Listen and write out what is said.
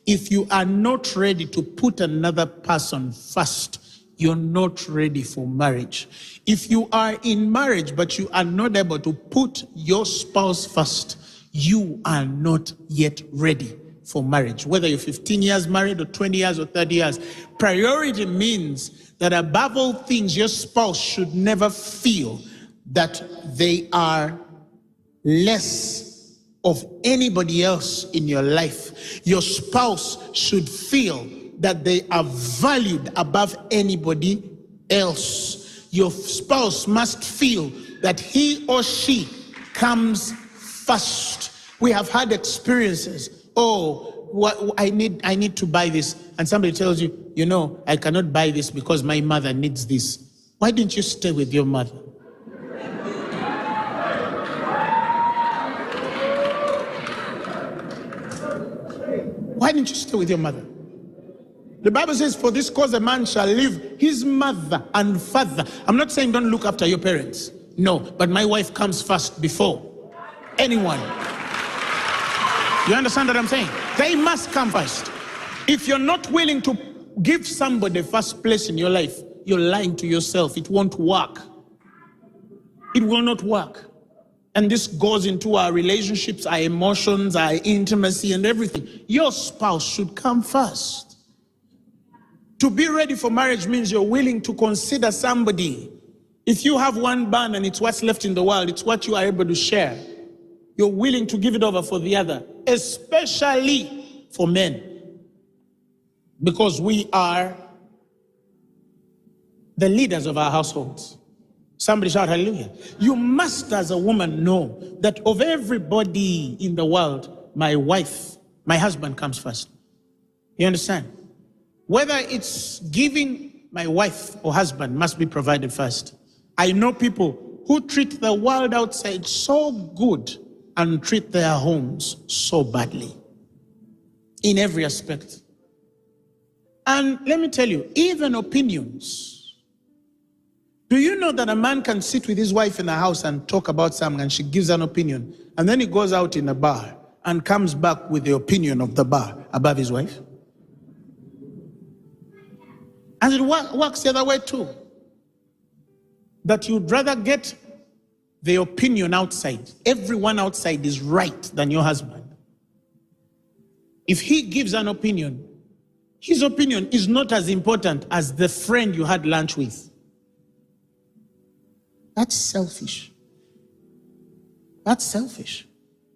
If you are not ready to put another person first, you're not ready for marriage. If you are in marriage, but you are not able to put your spouse first, you are not yet ready for marriage. Whether you're 15 years married or 20 years or 30 years, priority means that above all things, your spouse should never feel that they are less of anybody else in your life. Your spouse should feel that they are valued above anybody else. Your spouse must feel that he or she comes first. We have had experiences. Oh, I need to buy this. And somebody tells you, you know, I cannot buy this because my mother needs this. Why didn't you stay with your mother? Why didn't you stay with your mother? The Bible says, for this cause a man shall leave his mother and father. I'm not saying don't look after your parents. No, but my wife comes first before anyone. You understand what I'm saying? They must come first. If you're not willing to give somebody first place in your life, you're lying to yourself. It won't work. It will not work. And this goes into our relationships, our emotions, our intimacy and everything. Your spouse should come first. To be ready for marriage means you're willing to consider somebody. If you have one bun and it's what's left in the world, it's what you are able to share. You're willing to give it over for the other, especially for men. Because we are the leaders of our households. Somebody shout hallelujah. You must, as a woman, know that of everybody in the world, my wife, my husband comes first. You understand? Whether it's giving, my wife or husband must be provided first. I know people who treat the world outside so good and treat their homes so badly in every aspect. And let me tell you, even opinions. Do you know that a man can sit with his wife in the house and talk about something and she gives an opinion, and then he goes out in a bar and comes back with the opinion of the bar above his wife? And it works the other way too. That you'd rather get the opinion outside. Everyone outside is right than your husband. If he gives an opinion, his opinion is not as important as the friend you had lunch with. That's selfish. That's selfish.